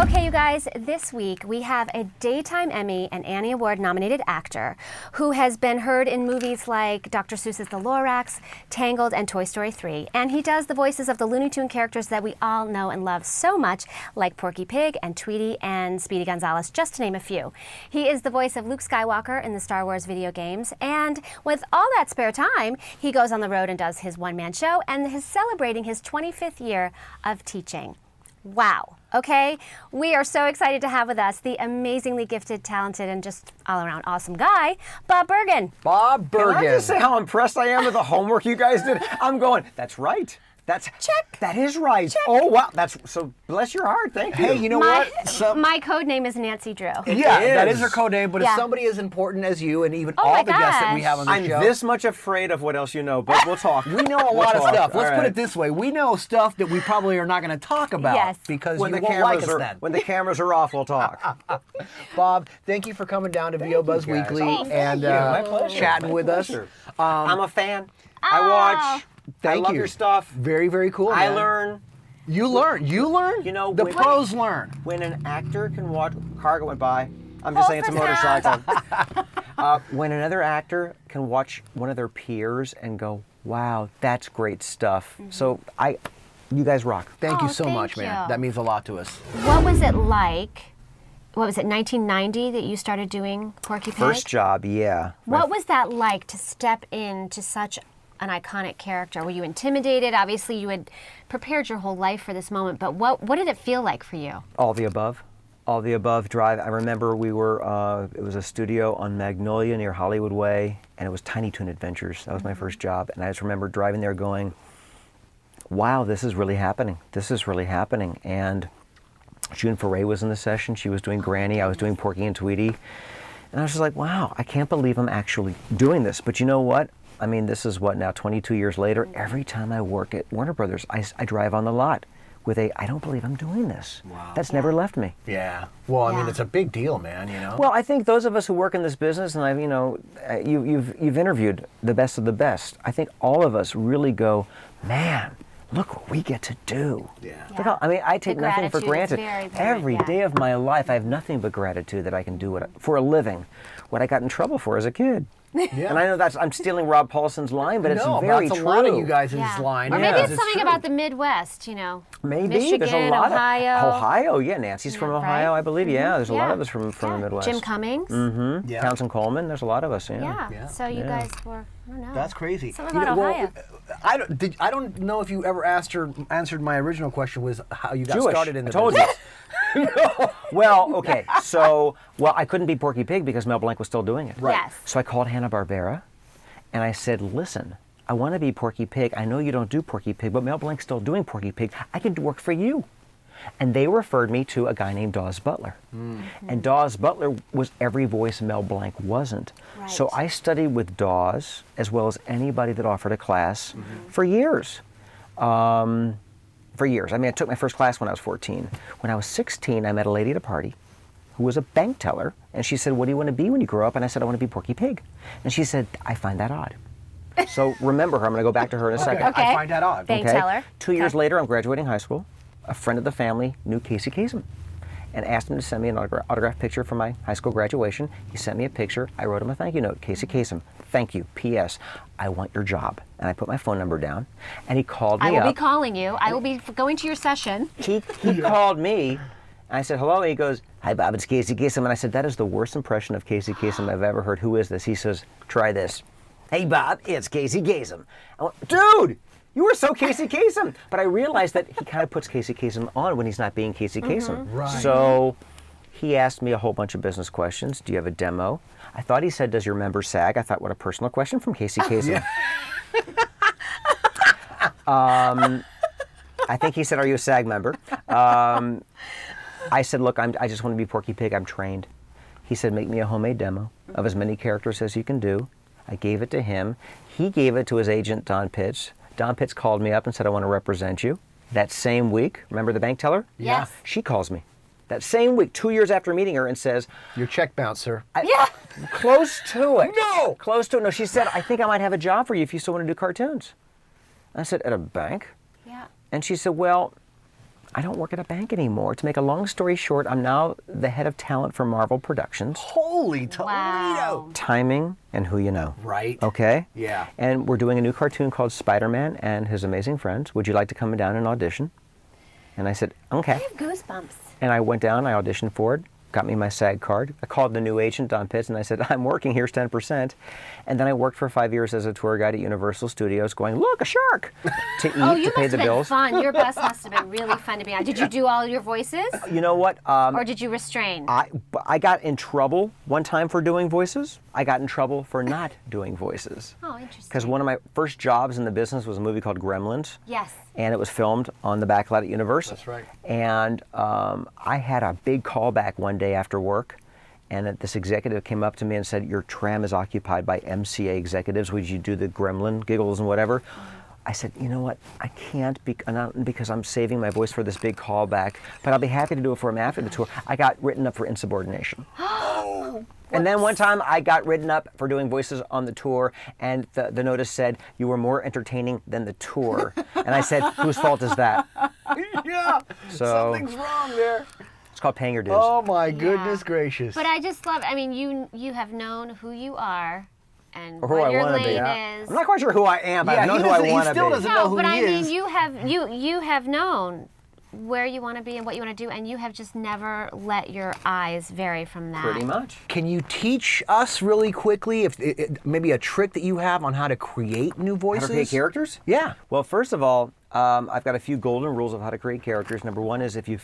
Okay, you guys, this week we have a Daytime Emmy and Annie Award nominated actor who has been heard in movies like Dr. Seuss's The Lorax, Tangled, and Toy Story 3. And he does the voices of the Looney Tune characters that we all know and love so much, like Porky Pig and Tweety and Speedy Gonzales, just to name a few. He is the voice of Luke Skywalker in the Star Wars video games, and with all that spare time, he goes on the road and does his one-man show, and is celebrating his 25th year of teaching. Wow. Okay, we are so excited to have with us the amazingly gifted, talented, and just all-around awesome guy, Bob Bergen. Bob Bergen. Can I just say how impressed I am with the homework you guys did? I'm going, that's right. That's check. That is right. Check. Oh wow, that's so. Bless your heart. Thank you. Hey, you know what? My code name is Nancy Drew. Yeah, that is. is her code name. But Yeah. if somebody as important as you, and even Oh all my the guests that we gosh. have on the I'm show, this much afraid of what else you know, but we'll talk. we know a lot of talk. stuff. Let's All put right. it this way: we know stuff that we probably are not going to talk about Yes. because When you the won't like cameras us are then. when the cameras are off, we'll talk. Bob, thank you for coming down to VO Buzz guys. Weekly Oh, and you. My pleasure. chatting My with pleasure. us. I'm a fan. I watch. Thank I love you. your stuff. Very, very cool. I man. learn. You learn. You learn. You know, the when- pros learn. When an actor can watch, car going by. I'm just saying it's a motorcycle. When another actor can watch one of their peers and go, "Wow, that's great stuff." So you guys rock. Thank Oh, you so thank much, man. you. That means a lot to us. What was it like? What was it, 1990 that you started doing Porky Pig? First job, yeah. What was that like to step into such an iconic character? Were you intimidated? Obviously, you had prepared your whole life for this moment, but what did it feel like for you? All the above. All the above drive. I remember we were, it was a studio on Magnolia near Hollywood Way, and it was Tiny Toon Adventures. That was my first job. And I just remember driving there going, wow, this is really happening. This is really happening. And June Foray was in the session. She was doing Granny. I was doing Porky and Tweety. And I was just like, wow, I can't believe I'm actually doing this. But you know what? I mean, this is what now, 22 years later, every time I work at Warner Brothers, I drive on the lot with I don't believe I'm doing this. Wow. That's never left me. Yeah. Well, I mean, Yeah. it's a big deal, man. You know. Well, I think those of us who work in this business, and you've interviewed the best of the best. I think all of us really go, man, look what we get to do. Yeah. Look how, I mean, I take The nothing for gratitude is granted. very, Every yeah. day of my life, I have nothing but gratitude that I can do for a living. What I got in trouble for as a kid. Yeah. And I know I'm stealing Rob Paulson's line, but it's no, very that's true. a lot of you guys' Yeah. line. Or maybe Yeah. it's something about the Midwest, you know. Maybe Michigan, there's a lot Ohio. of Ohio. Yeah, Nancy's from Yeah, Ohio, right? I believe. Yeah, there's a lot Yeah. of us from the Midwest. Jim Cummings. Yeah. Townsend Coleman. There's a lot of us. Yeah. Yeah. So you Yeah. guys were, I don't know. That's crazy. Something about Ohio. I don't know if you ever answered my original question was how you got Jewish. started in the I told business. you. Well, okay. So, I couldn't be Porky Pig because Mel Blanc was still doing it. Right. Yes. So I called Hanna-Barbera, and I said, listen, I want to be Porky Pig. I know you don't do Porky Pig, but Mel Blanc's still doing Porky Pig. I can work for you. And they referred me to a guy named Dawes Butler. And Dawes Butler was every voice Mel Blanc wasn't. Right. So I studied with Dawes, as well as anybody that offered a class, for years. For years. I mean, I took my first class when I was 14. When I was 16, I met a lady at a party who was a bank teller, and she said, what do you want to be when you grow up? And I said, I want to be Porky Pig. And she said, I find that odd. So remember her. I'm going to go back to her in a second. Okay. I find that odd. Bank teller. 2 years Okay. later, I'm graduating high school. A friend of the family knew Casey Kasem and asked him to send me an autographed picture for my high school graduation. He sent me a picture. I wrote him a thank you note. Casey Kasem, thank you. P.S. I want your job. And I put my phone number down, and he called me I will up. be calling you. I will be going to your session. He called me, and I said, hello. And he goes, hi, Bob, it's Casey Kasem. And I said, that is the worst impression of Casey Kasem I've ever heard. Who is this? He says, try this. Hey, Bob, it's Casey Kasem. I went, dude, you were so Casey Kasem. But I realized that he kind of puts Casey Kasem on when he's not being Casey Kasem. Right. So he asked me a whole bunch of business questions. Do you have a demo? I thought he said, does your member SAG? I thought, what a personal question from Casey Kasem. I think he said, are you a SAG member? I said, look, I just want to be Porky Pig. I'm trained. He said, make me a homemade demo of as many characters as you can do. I gave it to him. He gave it to his agent, Don Pitts. Don Pitts called me up and said, I want to represent you. That same week, remember the bank teller? Yes. She calls me. That same week, 2 years after meeting her, and says, Your check bounce, sir. Yeah. close to it. No! Close to it. No, she said, I think I might have a job for you if you still want to do cartoons. I said, at a bank? Yeah. And she said, well, I don't work at a bank anymore. To make a long story short, I'm now the head of talent for Marvel Productions. Holy Toledo! Wow. Timing and who you know. Right. Okay? Yeah. And we're doing a new cartoon called Spider-Man and His Amazing Friends. Would you like to come down and audition? And I said, okay. I have goosebumps. And I went down, I auditioned for it, got me my SAG card. I called the new agent, Don Pitts, and I said, I'm working, here's 10%. And then I worked for 5 years as a tour guide at Universal Studios going, look, a shark! To eat, Oh, you to pay must the have been bills. fun. Your bus must have been really fun to be on. Did you do all your voices? You know what? Or did you restrain? I got in trouble one time for doing voices. I got in trouble for not doing voices. Oh, interesting. Because one of my first jobs in the business was a movie called Gremlins. Yes. And it was filmed on the back lot at Universal. That's right. And I had a big callback one day after work, and this executive came up to me and said, your tram is occupied by MCA executives. Would you do the gremlin giggles and whatever? I said, you know what, I can't not because I'm saving my voice for this big callback, but I'll be happy to do it for him after the tour. I got written up for insubordination. And then one time I got written up for doing voices on the tour, and the notice said, you were more entertaining than the tour. And I said, whose fault is that? Yeah. So- Something's wrong there. It's called paying your dues. Oh my goodness gracious. But I just love, I mean, you have known who you are and Or who what I your wanna be. lane is. I'm not quite sure who I am, but Yeah, I know he who I doesn't- he want to still be. doesn't know No, who but he I is. mean, you have known where you want to be and what you want to do, and you have just never let your eyes vary from that. Pretty much. Can you teach us really quickly, if maybe a trick that you have on how to create new How voices? to create characters? Yeah. Well, first of all, I've got a few golden rules of how to create characters. Number one is if you